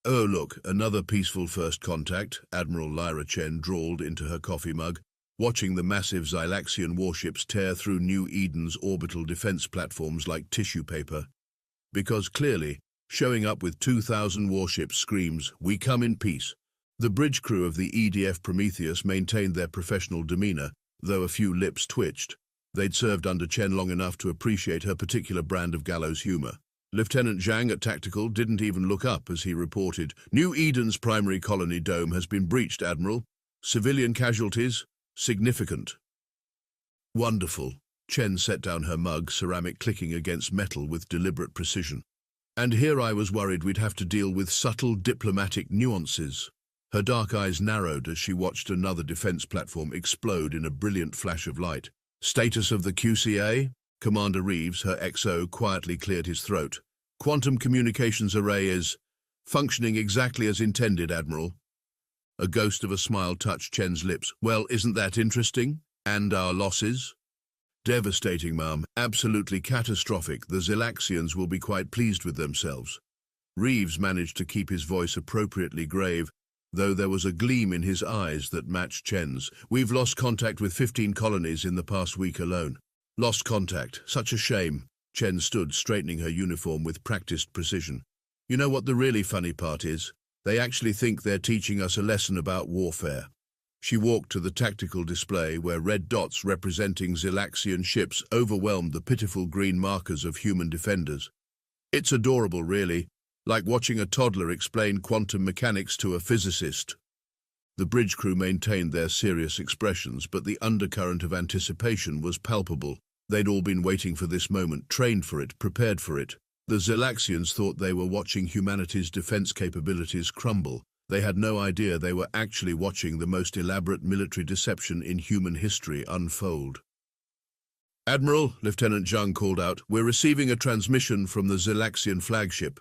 Oh, look, another peaceful first contact, Admiral Lyra Chen drawled into her coffee mug, watching the massive Xylaxian warships tear through New Eden's orbital defense platforms like tissue paper. Because clearly, showing up with 2,000 warships screams, "We come in peace." The bridge crew of the EDF Prometheus maintained their professional demeanor, though a few lips twitched. They'd served under Chen long enough to appreciate her particular brand of gallows humor. Lieutenant Zhang at Tactical didn't even look up as he reported, "New Eden's primary colony dome has been breached, Admiral. Civilian casualties? Significant." Wonderful. Chen set down her mug, ceramic clicking against metal with deliberate precision. And here I was worried we'd have to deal with subtle diplomatic nuances. Her dark eyes narrowed as she watched another defense platform explode in a brilliant flash of light. "Status of the QCA?" Commander Reeves, her XO, quietly cleared his throat. "Quantum communications array is functioning exactly as intended, Admiral." A ghost of a smile touched Chen's lips. "Well, isn't that interesting? And our losses?" "Devastating, ma'am. Absolutely catastrophic. The Xylaxians will be quite pleased with themselves." Reeves managed to keep his voice appropriately grave, though there was a gleam in his eyes that matched Chen's. "We've lost contact with 15 colonies in the past week alone." "Lost contact. Such a shame." Chen stood, straightening her uniform with practiced precision. "You know what the really funny part is? They actually think they're teaching us a lesson about warfare." She walked to the tactical display where red dots representing Xylaxian ships overwhelmed the pitiful green markers of human defenders. "It's adorable, really, like watching a toddler explain quantum mechanics to a physicist." The bridge crew maintained their serious expressions, but the undercurrent of anticipation was palpable. They'd all been waiting for this moment, trained for it, prepared for it. The Xylaxians thought they were watching humanity's defense capabilities crumble. They had no idea they were actually watching the most elaborate military deception in human history unfold. "Admiral," Lieutenant Zhang called out, "we're receiving a transmission from the Xylaxian flagship.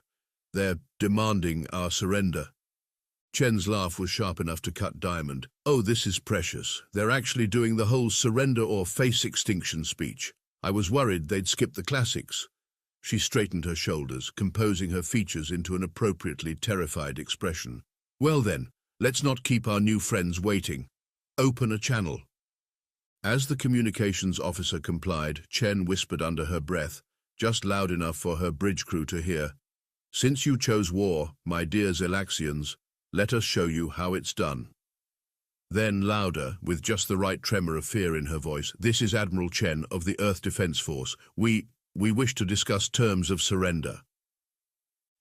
They're demanding our surrender." Chen's laugh was sharp enough to cut diamond. "Oh, this is precious. They're actually doing the whole surrender or face extinction speech. I was worried they'd skip the classics." She straightened her shoulders, composing her features into an appropriately terrified expression. "Well then, let's not keep our new friends waiting. Open a channel." As the communications officer complied, Chen whispered under her breath, just loud enough for her bridge crew to hear, "Since you chose war, my dear Xylaxians, let us show you how it's done." Then louder, with just the right tremor of fear in her voice, "This is Admiral Chen of the Earth Defense Force. We wish to discuss terms of surrender."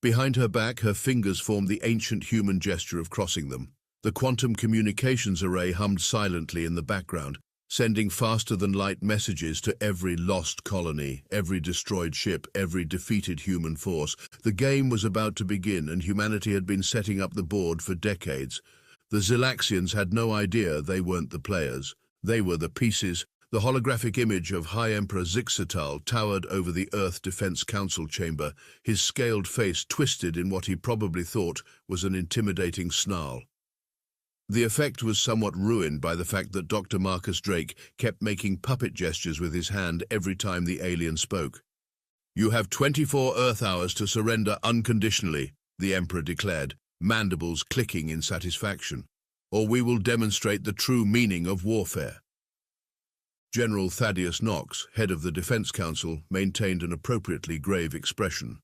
Behind her back, her fingers formed the ancient human gesture of crossing them. The quantum communications array hummed silently in the background, sending faster-than-light messages to every lost colony, every destroyed ship, every defeated human force. The game was about to begin, and humanity had been setting up the board for decades. The Xylaxians had no idea they weren't the players. They were the pieces. The holographic image of High Emperor Zixatal towered over the Earth Defense Council chamber, his scaled face twisted in what he probably thought was an intimidating snarl. The effect was somewhat ruined by the fact that Dr. Marcus Drake kept making puppet gestures with his hand every time the alien spoke. "You have 24 Earth hours to surrender unconditionally," the Emperor declared, mandibles clicking in satisfaction, "or we will demonstrate the true meaning of warfare." General Thaddeus Knox, head of the Defense Council, maintained an appropriately grave expression.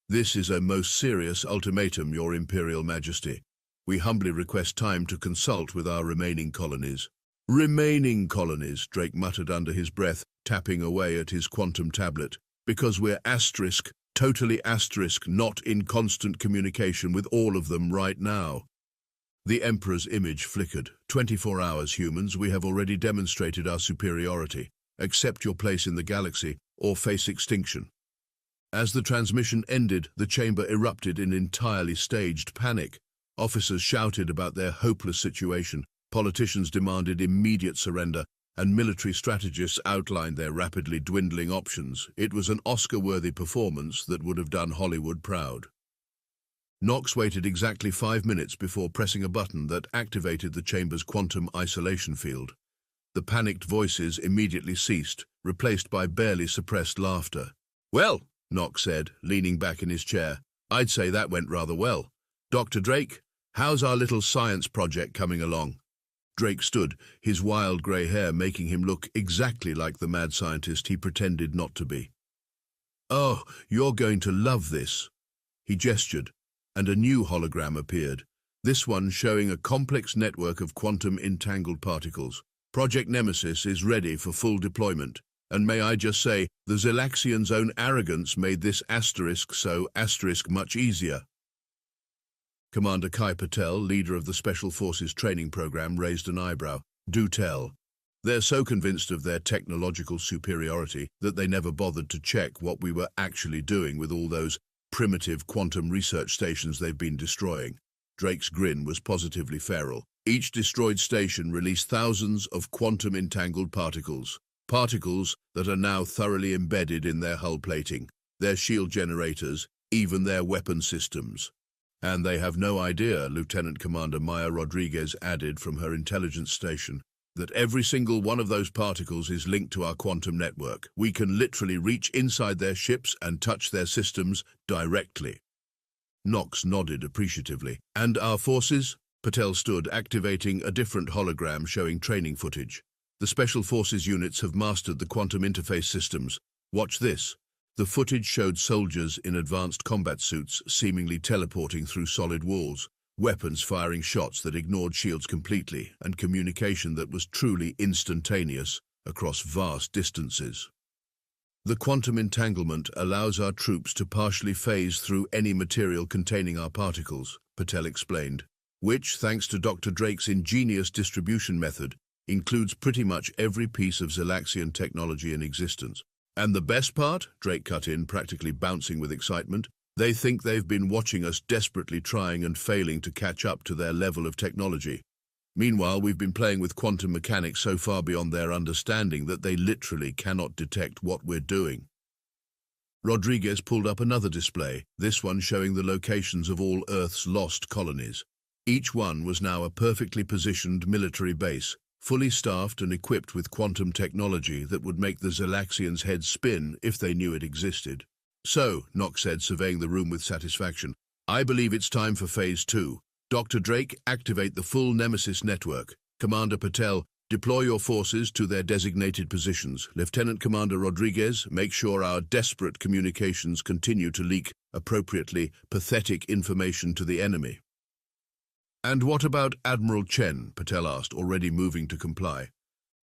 "This is a most serious ultimatum, Your Imperial Majesty. We humbly request time to consult with our remaining colonies." "Remaining colonies," Drake muttered under his breath, tapping away at his quantum tablet. "Because we're asterisk, totally asterisk, not in constant communication with all of them right now." The Emperor's image flickered. 24 hours, humans. We have already demonstrated our superiority. Accept your place in the galaxy, or face extinction." As the transmission ended, the chamber erupted in entirely staged panic. Officers shouted about their hopeless situation, politicians demanded immediate surrender, and military strategists outlined their rapidly dwindling options. It was an Oscar-worthy performance that would have done Hollywood proud. Knox waited exactly 5 minutes before pressing a button that activated the chamber's quantum isolation field. The panicked voices immediately ceased, replaced by barely suppressed laughter. "Well," Knox said, leaning back in his chair, "I'd say that went rather well. "Dr. Drake, how's our little science project coming along?" Drake stood, his wild grey hair making him look exactly like the mad scientist he pretended not to be. "Oh, you're going to love this." He gestured, and a new hologram appeared, this one showing a complex network of quantum entangled particles. Project Nemesis is ready for full deployment, and may I just say, the Zelaxians' own arrogance made this ** much easier. Commander Kai Patel, leader of the Special Forces training program, raised an eyebrow. "Do tell. They're so convinced of their technological superiority that they never bothered to check what we were actually doing with all those primitive quantum research stations they've been destroying." Drake's grin was positively feral. Each destroyed station released thousands of quantum-entangled particles. Particles that are now thoroughly embedded in their hull plating, their shield generators, even their weapon systems. "And they have no idea," Lieutenant Commander Maya Rodriguez added from her intelligence station, "that every single one of those particles is linked to our quantum network. We can literally reach inside their ships and touch their systems directly." Knox nodded appreciatively. "And our forces?" Patel stood, activating a different hologram showing training footage. "The Special Forces units have mastered the quantum interface systems. Watch this." The footage showed soldiers in advanced combat suits seemingly teleporting through solid walls, weapons firing shots that ignored shields completely, and communication that was truly instantaneous across vast distances. "The quantum entanglement allows our troops to partially phase through any material containing our particles," Patel explained, "which, thanks to Dr. Drake's ingenious distribution method, includes pretty much every piece of Zelaxian technology in existence. And the best part," Drake cut in, practically bouncing with excitement, "they think they've been watching us desperately trying and failing to catch up to their level of technology. Meanwhile, we've been playing with quantum mechanics so far beyond their understanding that they literally cannot detect what we're doing." Rodriguez pulled up another display, this one showing the locations of all Earth's lost colonies. Each one was now a perfectly positioned military base, fully staffed and equipped with quantum technology that would make the Zelaxians' heads spin if they knew it existed. "So," Knox said, surveying the room with satisfaction, "I believe it's time for Phase 2. Dr. Drake, activate the full Nemesis network. Commander Patel, deploy your forces to their designated positions. Lieutenant Commander Rodriguez, make sure our desperate communications continue to leak appropriately pathetic information to the enemy." "And what about Admiral Chen?" Patel asked, already moving to comply.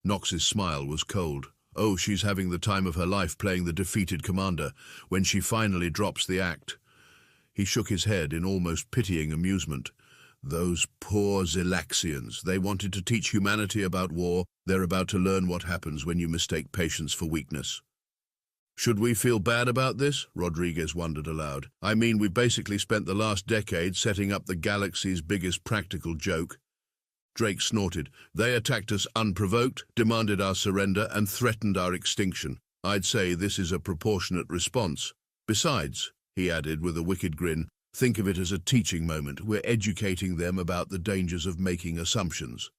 Knox's smile was cold. "Oh, she's having the time of her life playing the defeated commander when she finally drops the act." He shook his head in almost pitying amusement. "Those poor Zelaxians. They wanted to teach humanity about war. They're about to learn what happens when you mistake patience for weakness." "Should we feel bad about this?" Rodriguez wondered aloud. "I mean, we basically spent the last decade setting up the galaxy's biggest practical joke." Drake snorted. "They attacked us unprovoked, demanded our surrender, and threatened our extinction. I'd say this is a proportionate response. Besides," he added with a wicked grin, "think of it as a teaching moment. We're educating them about the dangers of making assumptions."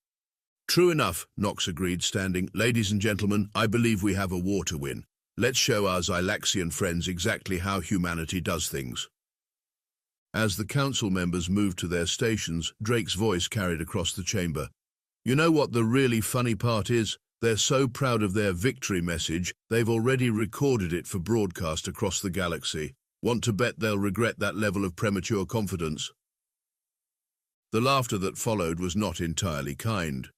"True enough," Knox agreed, standing. "Ladies and gentlemen, I believe we have a war to win. Let's show our Zylaxian friends exactly how humanity does things." As the council members moved to their stations, Drake's voice carried across the chamber. "You know what the really funny part is? They're so proud of their victory message, they've already recorded it for broadcast across the galaxy. Want to bet they'll regret that level of premature confidence?" The laughter that followed was not entirely kind.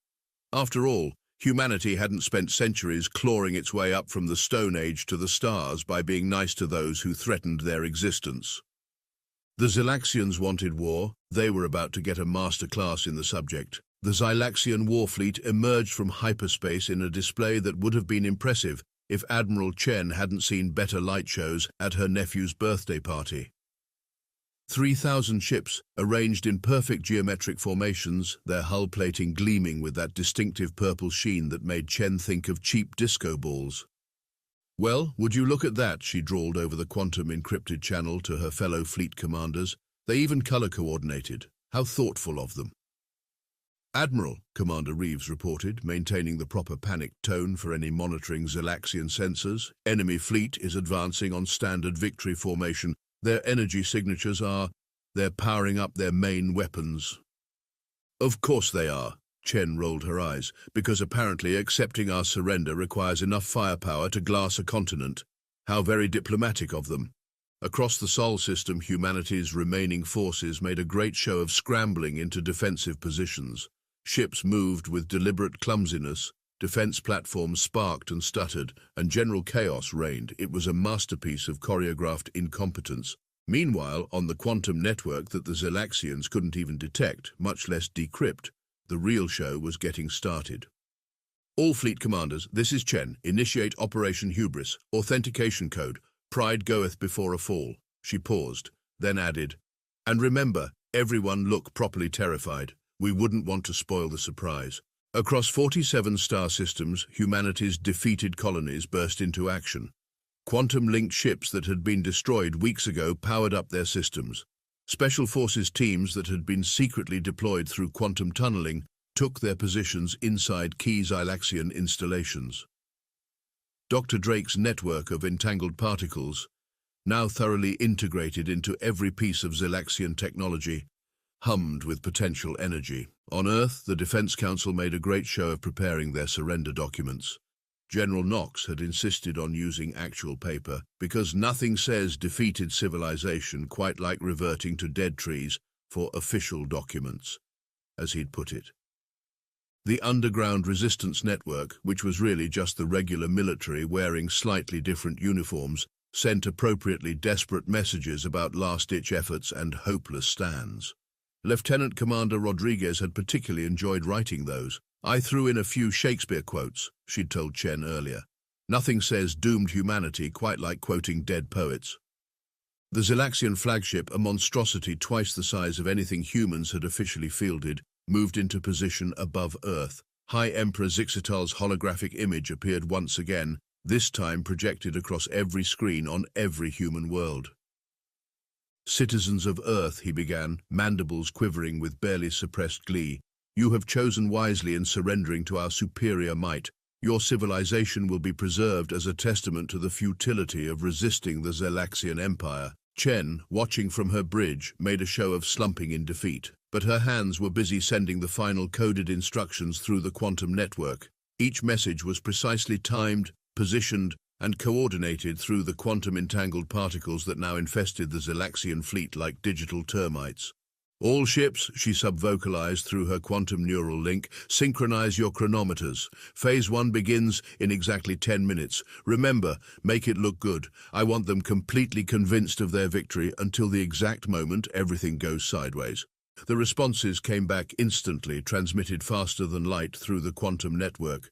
After all, humanity hadn't spent centuries clawing its way up from the Stone Age to the stars by being nice to those who threatened their existence. The Zelaxians wanted war. They were about to get a master class in the subject. The Zylaxian war fleet emerged from hyperspace in a display that would have been impressive if Admiral Chen hadn't seen better light shows at her nephew's birthday party. 3,000 ships, arranged in perfect geometric formations, their hull plating gleaming with that distinctive purple sheen that made Chen think of cheap disco balls. "Well, would you look at that?" she drawled over the quantum-encrypted channel to her fellow fleet commanders. "They even color-coordinated. How thoughtful of them." "Admiral," Commander Reeves reported, maintaining the proper panicked tone for any monitoring Zelaxian sensors, "enemy fleet is advancing on standard victory formation. Their energy signatures are..." They're powering up their main weapons. Of course they are. Chen rolled her eyes, because apparently accepting our surrender requires enough firepower to glass a continent. How very diplomatic of them. Across the Sol system, humanity's remaining forces made a great show of scrambling into defensive positions. Ships moved with deliberate clumsiness, defense platforms sparked and stuttered, and general chaos reigned. It was a masterpiece of choreographed incompetence. Meanwhile, on the quantum network that the Zelaxians couldn't even detect, much less decrypt, the real show was getting started. All fleet commanders, this is Chen. Initiate Operation Hubris. Authentication code. Pride goeth before a fall. She paused, then added, and remember, everyone look properly terrified. We wouldn't want to spoil the surprise. Across 47 star systems, humanity's defeated colonies burst into action. Quantum-linked ships that had been destroyed weeks ago powered up their systems. Special Forces teams that had been secretly deployed through quantum tunneling took their positions inside key Xylaxian installations. Dr. Drake's network of entangled particles, now thoroughly integrated into every piece of Xylaxian technology, hummed with potential energy. On Earth, the Defense Council made a great show of preparing their surrender documents. General Knox had insisted on using actual paper, because nothing says defeated civilization quite like reverting to dead trees for official documents, as he'd put it. The underground resistance network, which was really just the regular military wearing slightly different uniforms, sent appropriately desperate messages about last-ditch efforts and hopeless stands. Lieutenant Commander Rodriguez had particularly enjoyed writing those. I threw in a few Shakespeare quotes, she'd told Chen earlier. Nothing says doomed humanity quite like quoting dead poets. The Xylaxian flagship, a monstrosity twice the size of anything humans had officially fielded, moved into position above Earth. High Emperor Zixital's holographic image appeared once again, this time projected across every screen on every human world. Citizens of Earth, he began, mandibles quivering with barely suppressed glee. You have chosen wisely in surrendering to our superior might. Your civilization will be preserved as a testament to the futility of resisting the Xylaxian Empire. Chen, watching from her bridge, made a show of slumping in defeat, but her hands were busy sending the final coded instructions through the quantum network. Each message was precisely timed, positioned, and coordinated through the quantum-entangled particles that now infested the Xylaxian fleet like digital termites. All ships, she sub-vocalized through her quantum neural link, synchronize your chronometers. Phase 1 begins in exactly 10 minutes. Remember, make it look good. I want them completely convinced of their victory until the exact moment everything goes sideways. The responses came back instantly, transmitted faster than light through the quantum network.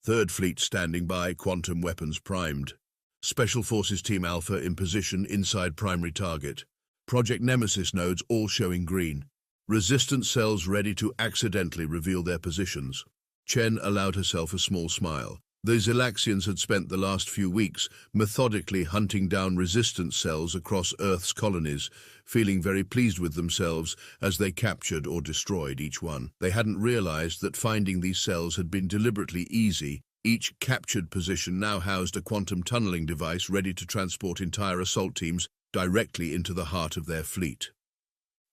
Third Fleet standing by, quantum weapons primed. Special Forces Team Alpha in position inside primary target. Project Nemesis nodes all showing green. Resistance cells ready to accidentally reveal their positions. Chen allowed herself a small smile. The Xylaxians had spent the last few weeks methodically hunting down resistance cells across Earth's colonies, feeling very pleased with themselves as they captured or destroyed each one. They hadn't realized that finding these cells had been deliberately easy. Each captured position now housed a quantum tunneling device ready to transport entire assault teams directly into the heart of their fleet.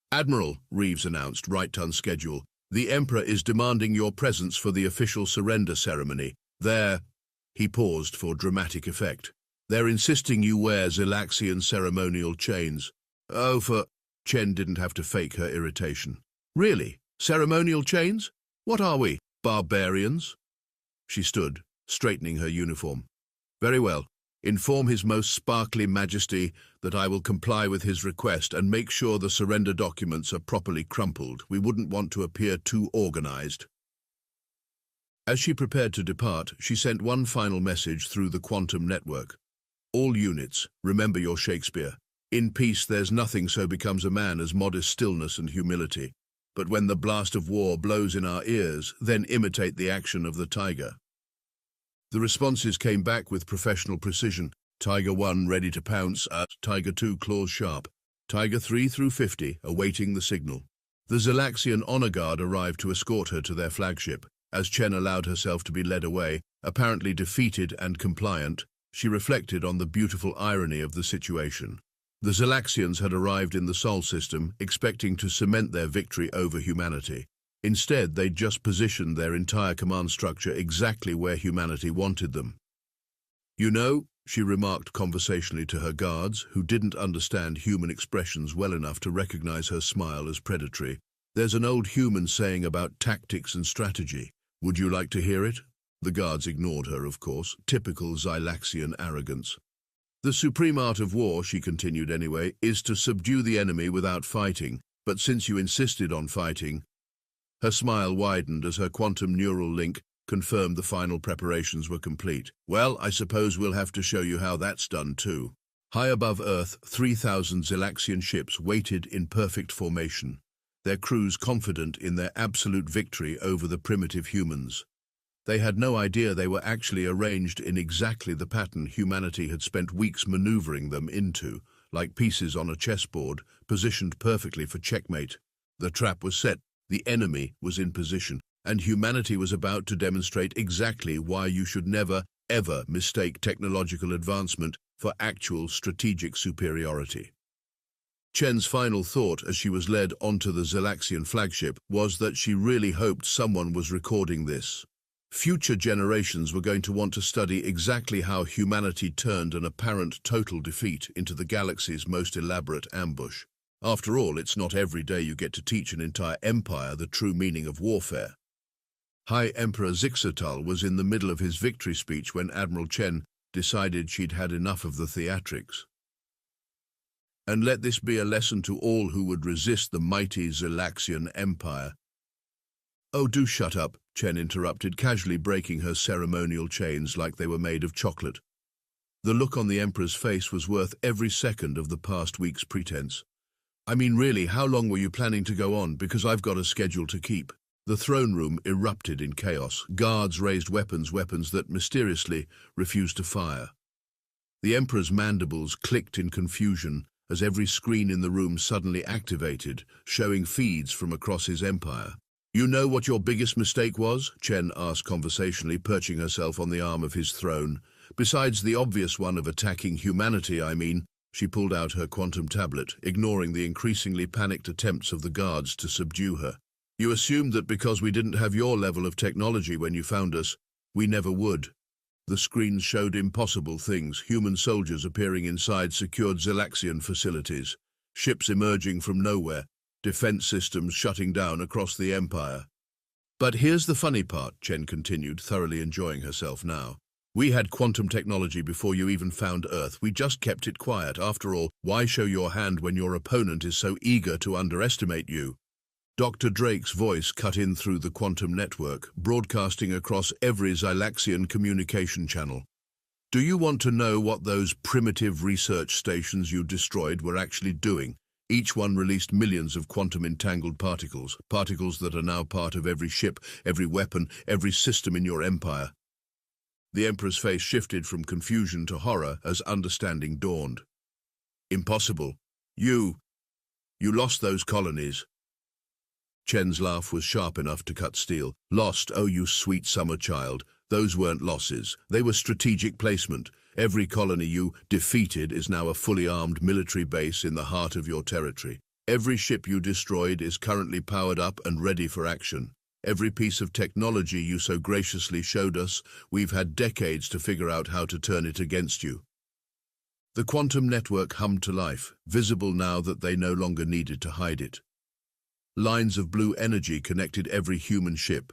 Admiral, Reeves announced, right on schedule, the Emperor is demanding your presence for the official surrender ceremony. He paused for dramatic effect. They're insisting you wear Xylaxian ceremonial chains. Chen didn't have to fake her irritation. Really? Ceremonial chains? What are we, barbarians? She stood, straightening her uniform. Very well. Inform His Most Sparkly Majesty that I will comply with his request and make sure the surrender documents are properly crumpled. We wouldn't want to appear too organized. As she prepared to depart, she sent one final message through the quantum network. All units, remember your Shakespeare. In peace there's nothing so becomes a man as modest stillness and humility. But when the blast of war blows in our ears, then imitate the action of the tiger. The responses came back with professional precision. Tiger 1 ready to pounce at Tiger 2 claws sharp. Tiger 3 through 50 awaiting the signal. The Xylaxian honor guard arrived to escort her to their flagship. As Chen allowed herself to be led away, apparently defeated and compliant, she reflected on the beautiful irony of the situation. The Zelaxians had arrived in the Sol system, expecting to cement their victory over humanity. Instead, they'd just positioned their entire command structure exactly where humanity wanted them. "You know," she remarked conversationally to her guards, who didn't understand human expressions well enough to recognize her smile as predatory, "there's an old human saying about tactics and strategy. Would you like to hear it?" The guards ignored her, of course, typical Zylaxian arrogance. "The supreme art of war," she continued anyway, "is to subdue the enemy without fighting, but since you insisted on fighting—" Her smile widened as her quantum neural link confirmed the final preparations were complete. "Well, I suppose we'll have to show you how that's done too." High above Earth, 3,000 Zelaxian ships waited in perfect formation, their crews confident in their absolute victory over the primitive humans. They had no idea they were actually arranged in exactly the pattern humanity had spent weeks maneuvering them into, like pieces on a chessboard, positioned perfectly for checkmate. The trap was set, the enemy was in position, and humanity was about to demonstrate exactly why you should never, ever mistake technological advancement for actual strategic superiority. Chen's final thought as she was led onto the Zelaxian flagship was that she really hoped someone was recording this. Future generations were going to want to study exactly how humanity turned an apparent total defeat into the galaxy's most elaborate ambush. After all, it's not every day you get to teach an entire empire the true meaning of warfare. High Emperor Zixatal was in the middle of his victory speech when Admiral Chen decided she'd had enough of the theatrics. "And let this be a lesson to all who would resist the mighty Zelaxian Empire." "Oh, do shut up," Chen interrupted, casually breaking her ceremonial chains like they were made of chocolate. The look on the Emperor's face was worth every second of the past week's pretense. "I mean, really, how long were you planning to go on? Because I've got a schedule to keep." The throne room erupted in chaos. Guards raised weapons that mysteriously refused to fire. The Emperor's mandibles clicked in confusion as every screen in the room suddenly activated, showing feeds from across his empire. "You know what your biggest mistake was?" Chen asked conversationally, perching herself on the arm of his throne. "Besides the obvious one of attacking humanity, I mean." She pulled out her quantum tablet, ignoring the increasingly panicked attempts of the guards to subdue her. "You assumed that because we didn't have your level of technology when you found us, we never would." The screens showed impossible things, human soldiers appearing inside secured Zelaxian facilities, ships emerging from nowhere, defense systems shutting down across the empire. "But here's the funny part," Chen continued, thoroughly enjoying herself now. "We had quantum technology before you even found Earth. We just kept it quiet. After all, why show your hand when your opponent is so eager to underestimate you?" Dr. Drake's voice cut in through the quantum network, broadcasting across every Zylaxian communication channel. "Do you want to know what those primitive research stations you destroyed were actually doing? Each one released millions of quantum-entangled particles, particles that are now part of every ship, every weapon, every system in your empire." The Emperor's face shifted from confusion to horror as understanding dawned. "Impossible. You lost those colonies." Chen's laugh was sharp enough to cut steel. "Lost? Oh, you sweet summer child. Those weren't losses. They were strategic placement. Every colony you defeated is now a fully armed military base in the heart of your territory. Every ship you destroyed is currently powered up and ready for action. Every piece of technology you so graciously showed us, we've had decades to figure out how to turn it against you." The quantum network hummed to life, visible now that they no longer needed to hide it. Lines of blue energy connected every human ship,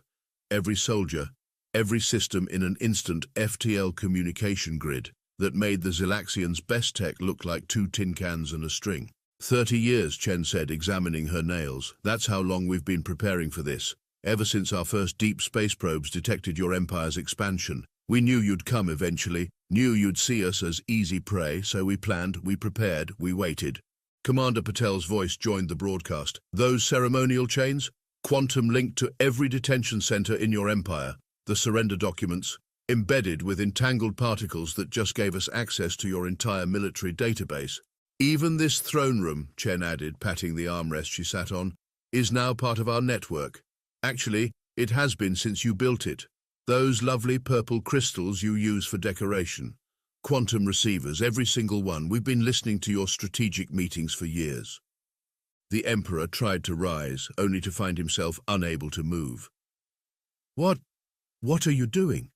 every soldier, every system in an instant FTL communication grid that made the Zelaxians' best tech look like two tin cans and a string. 30 years, Chen said, examining her nails. "That's how long we've been preparing for this. Ever since our first deep space probes detected your empire's expansion. We knew you'd come eventually, knew you'd see us as easy prey, so we planned, we prepared, we waited." Commander Patel's voice joined the broadcast. "Those ceremonial chains? Quantum linked to every detention center in your empire. The surrender documents, embedded with entangled particles that just gave us access to your entire military database. Even this throne room," Chen added, patting the armrest she sat on, "is now part of our network. Actually, it has been since you built it. Those lovely purple crystals you use for decoration. Quantum receivers, every single one. We've been listening to your strategic meetings for years. The Emperor tried to rise, only to find himself unable to move. What are you doing?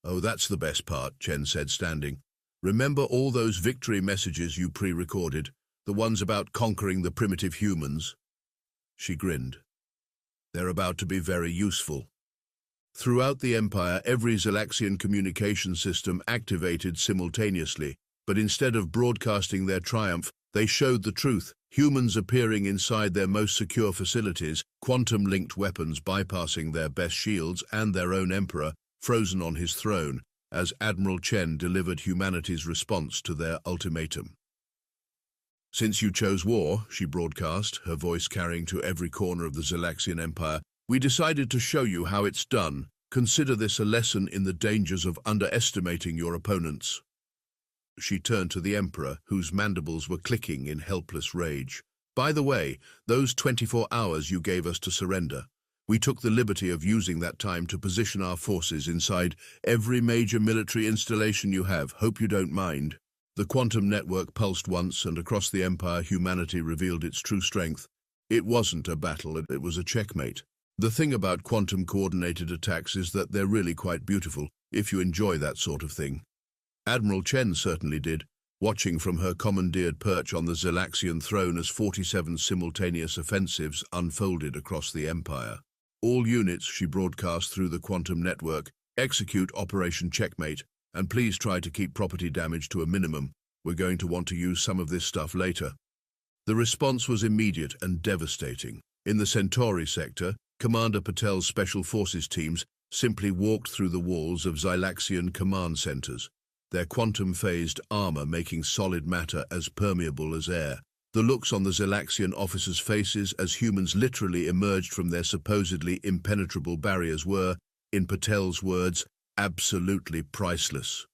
Oh, that's the best part, Chen said, standing. Remember all those victory messages you pre-recorded, the ones about conquering the primitive humans? She grinned. They're about to be very useful. Throughout the Empire, every Zelaxian communication system activated simultaneously, but instead of broadcasting their triumph, they showed the truth, humans appearing inside their most secure facilities, quantum-linked weapons bypassing their best shields and their own Emperor, frozen on his throne, as Admiral Chen delivered humanity's response to their ultimatum. Since you chose war, she broadcast, her voice carrying to every corner of the Zelaxian Empire, we decided to show you how it's done. Consider this a lesson in the dangers of underestimating your opponents. She turned to the Emperor, whose mandibles were clicking in helpless rage. By the way, those 24 hours you gave us to surrender, we took the liberty of using that time to position our forces inside every major military installation you have. Hope you don't mind. The quantum network pulsed once, and across the Empire humanity revealed its true strength. It wasn't a battle, it was a checkmate. The thing about quantum-coordinated attacks is that they're really quite beautiful, if you enjoy that sort of thing. Admiral Chen certainly did, watching from her commandeered perch on the Zelaxian throne as 47 simultaneous offensives unfolded across the Empire. All units, she broadcast through the quantum network, execute Operation Checkmate, and please try to keep property damage to a minimum. We're going to want to use some of this stuff later. The response was immediate and devastating. In the Centauri sector, Commander Patel's Special Forces teams simply walked through the walls of Zelaxian command centers, their quantum-phased armor making solid matter as permeable as air. The looks on the Zelaxian officers' faces as humans literally emerged from their supposedly impenetrable barriers were, in Patel's words, absolutely priceless.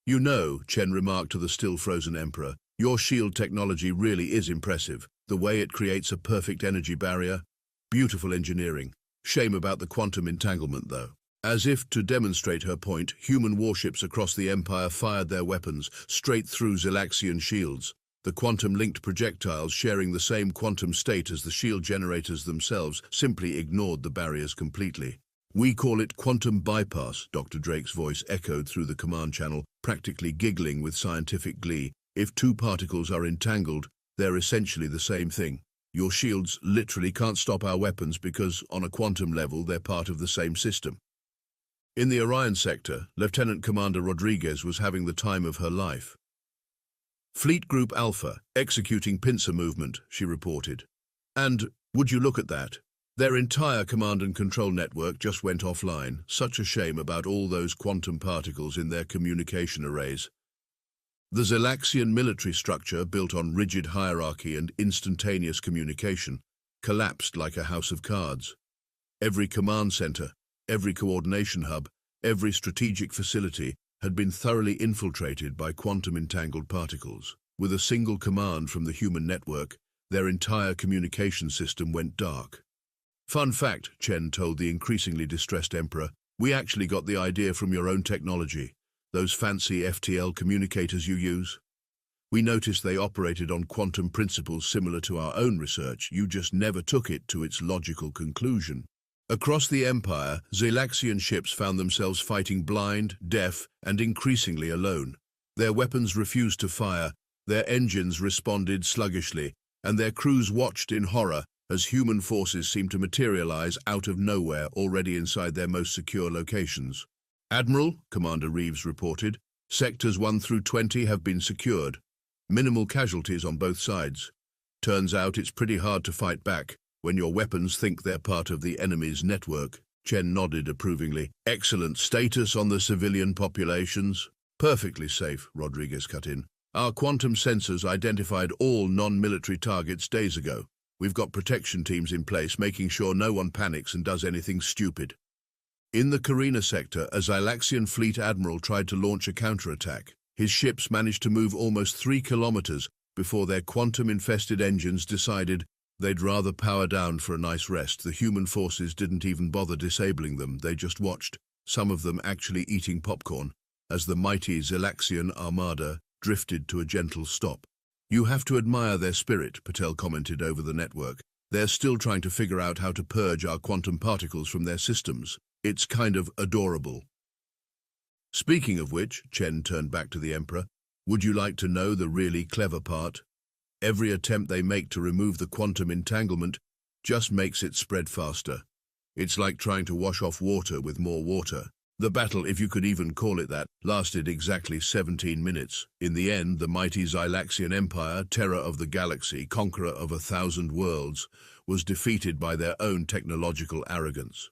You know, Chen remarked to the still-frozen Emperor, your shield technology really is impressive. The way it creates a perfect energy barrier. Beautiful engineering. Shame about the quantum entanglement, though. As if to demonstrate her point, human warships across the Empire fired their weapons straight through Zelaxian shields, the quantum-linked projectiles sharing the same quantum state as the shield generators themselves simply ignored the barriers completely. We call it quantum bypass, Dr. Drake's voice echoed through the command channel, practically giggling with scientific glee. If two particles are entangled, they're essentially the same thing. Your shields literally can't stop our weapons because, on a quantum level, they're part of the same system. In the Orion sector, Lieutenant Commander Rodriguez was having the time of her life. Fleet Group Alpha, executing pincer movement, she reported. And, would you look at that? Their entire command and control network just went offline. Such a shame about all those quantum particles in their communication arrays. The Zelaxian military structure, built on rigid hierarchy and instantaneous communication, collapsed like a house of cards. Every command center, every coordination hub, every strategic facility had been thoroughly infiltrated by quantum-entangled particles. With a single command from the human network, their entire communication system went dark. Fun fact, Chen told the increasingly distressed Emperor, we actually got the idea from your own technology. Those fancy FTL communicators you use. We noticed they operated on quantum principles similar to our own research. You just never took it to its logical conclusion. Across the Empire, Zelaxian ships found themselves fighting blind, deaf, and increasingly alone. Their weapons refused to fire, their engines responded sluggishly, and their crews watched in horror as human forces seemed to materialize out of nowhere already inside their most secure locations. Admiral, Commander Reeves reported, sectors 1 through 20 have been secured. Minimal casualties on both sides. Turns out it's pretty hard to fight back when your weapons think they're part of the enemy's network. Chen nodded approvingly. Excellent status on the civilian populations. Perfectly safe, Rodriguez cut in. Our quantum sensors identified all non-military targets days ago. We've got protection teams in place, making sure no one panics and does anything stupid. In the Carina sector, a Zelaxian fleet admiral tried to launch a counterattack. His ships managed to move almost 3 kilometers before their quantum-infested engines decided they'd rather power down for a nice rest. The human forces didn't even bother disabling them, they just watched, some of them actually eating popcorn. as the mighty Zelaxian armada drifted to a gentle stop. "You have to admire their spirit," Patel commented over the network. "They're still trying to figure out how to purge our quantum particles from their systems. It's kind of adorable." "Speaking of which," Chen turned back to the Emperor, "would you like to know the really clever part? Every attempt they make to remove the quantum entanglement just makes it spread faster. It's like trying to wash off water with more water." The battle, if you could even call it that, lasted exactly 17 minutes. In the end, the mighty Xylaxian Empire, terror of the galaxy, conqueror of 1,000 worlds, was defeated by their own technological arrogance.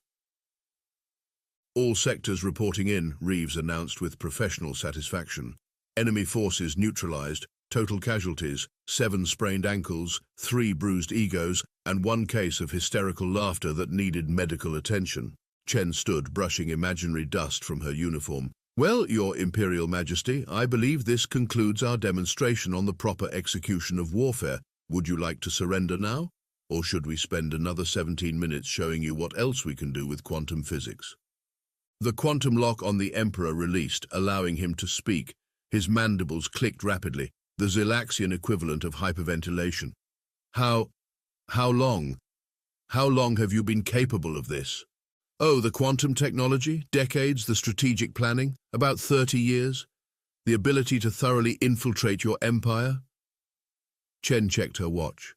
"All sectors reporting in," Reeves announced with professional satisfaction. "Enemy forces neutralized, total casualties, 7 sprained ankles, 3 bruised egos, and 1 case of hysterical laughter that needed medical attention." Chen stood, brushing imaginary dust from her uniform. "Well, Your Imperial Majesty, I believe this concludes our demonstration on the proper execution of warfare. Would you like to surrender now? Or should we spend another 17 minutes showing you what else we can do with quantum physics?" The quantum lock on the Emperor released, allowing him to speak. His mandibles clicked rapidly, the Xylaxian equivalent of hyperventilation. How long have you been capable of this?" "Oh, the quantum technology, decades, the strategic planning, about 30 years. The ability to thoroughly infiltrate your empire." Chen checked her watch.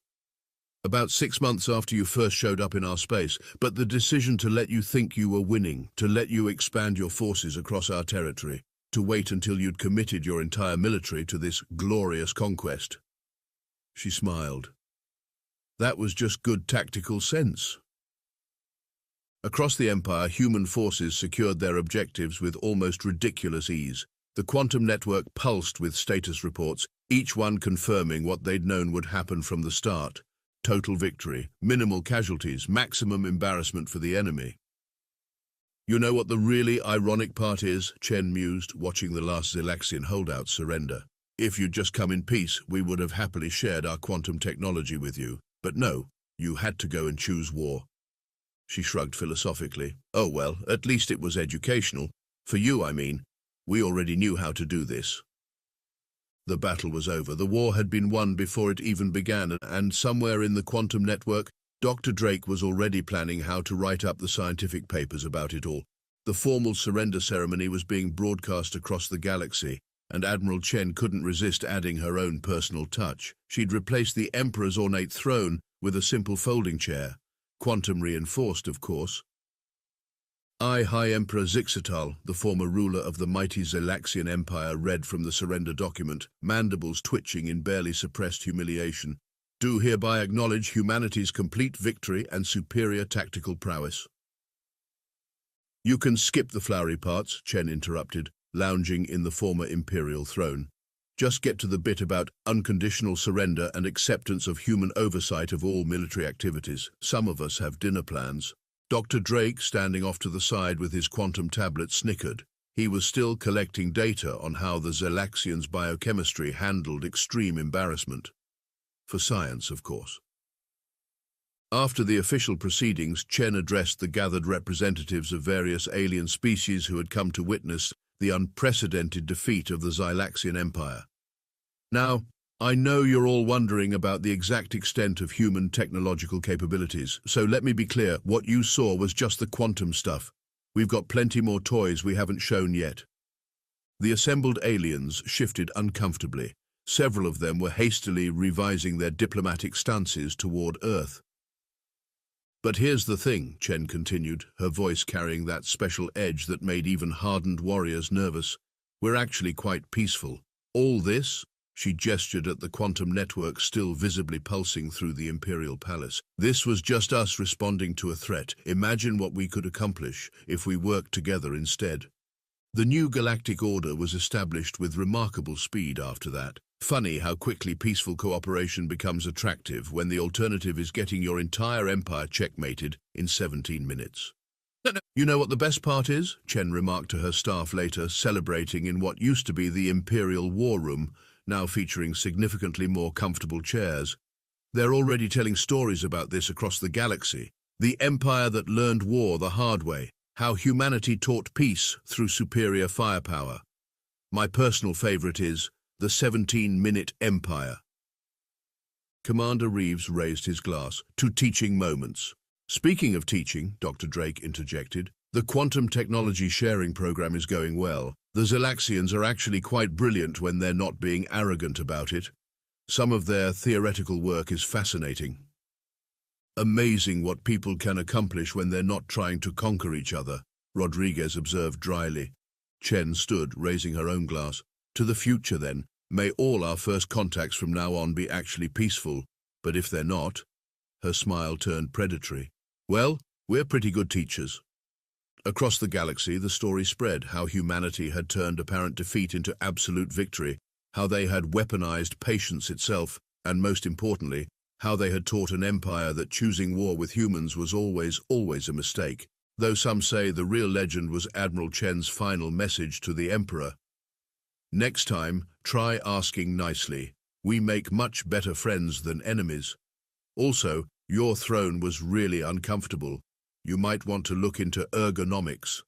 "About 6 months after you first showed up in our space, but the decision to let you think you were winning, to let you expand your forces across our territory, to wait until you'd committed your entire military to this glorious conquest." She smiled. "That was just good tactical sense." Across the Empire, human forces secured their objectives with almost ridiculous ease. The quantum network pulsed with status reports, each one confirming what they'd known would happen from the start. Total victory, minimal casualties, maximum embarrassment for the enemy. "You know what the really ironic part is?" Chen mused, watching the last Xylaxian holdouts surrender. "If you'd just come in peace, we would have happily shared our quantum technology with you. But no, you had to go and choose war." She shrugged philosophically. "Oh well, at least it was educational. For you, I mean. We already knew how to do this." The battle was over. The war had been won before it even began, and somewhere in the quantum network, Dr. Drake was already planning how to write up the scientific papers about it all. The formal surrender ceremony was being broadcast across the galaxy, and Admiral Chen couldn't resist adding her own personal touch. She'd replaced the Emperor's ornate throne with a simple folding chair. Quantum reinforced, of course. "I, High Emperor Zixatal, the former ruler of the mighty Xylaxian Empire," read from the surrender document, mandibles twitching in barely suppressed humiliation, "do hereby acknowledge humanity's complete victory and superior tactical prowess." "You can skip the flowery parts," Chen interrupted, lounging in the former imperial throne. "Just get to the bit about unconditional surrender and acceptance of human oversight of all military activities. Some of us have dinner plans." Dr. Drake, standing off to the side with his quantum tablet, snickered. He was still collecting data on how the Xylaxians' biochemistry handled extreme embarrassment. For science, of course. After the official proceedings, Chen addressed the gathered representatives of various alien species who had come to witness the unprecedented defeat of the Xylaxian Empire. "Now, I know you're all wondering about the exact extent of human technological capabilities, so let me be clear, what you saw was just the quantum stuff. We've got plenty more toys we haven't shown yet." The assembled aliens shifted uncomfortably. Several of them were hastily revising their diplomatic stances toward Earth. "But here's the thing," Chen continued, her voice carrying that special edge that made even hardened warriors nervous. "We're actually quite peaceful. All this," she gestured at the quantum network still visibly pulsing through the Imperial Palace, "this was just us responding to a threat. Imagine what we could accomplish if we worked together instead." The new galactic order was established with remarkable speed after that. Funny how quickly peaceful cooperation becomes attractive when the alternative is getting your entire empire checkmated in 17 minutes. "No. You know what the best part is?" Chen remarked to her staff later, celebrating in what used to be the Imperial War Room, now featuring significantly more comfortable chairs. "They're already telling stories about this across the galaxy. The empire that learned war the hard way. How humanity taught peace through superior firepower. My personal favorite is the 17-minute empire. Commander Reeves raised his glass to teaching moments. Speaking of teaching, Dr. Drake interjected, the quantum technology sharing program is going well. The Xylaxians are actually quite brilliant when they're not being arrogant about it. Some of their theoretical work is fascinating. Amazing what people can accomplish when they're not trying to conquer each other, Rodriguez observed dryly. Chen stood, raising her own glass. To the future, then. May all our first contacts from now on be actually peaceful, but if they're not, her smile turned predatory. Well, we're pretty good teachers. Across the galaxy, the story spread how humanity had turned apparent defeat into absolute victory, how they had weaponized patience itself, and most importantly, how they had taught an empire that choosing war with humans was always a mistake. Though some say the real legend was Admiral Chen's final message to the Emperor. Next time, try asking nicely. We make much better friends than enemies. Also, your throne was really uncomfortable. You might want to look into ergonomics.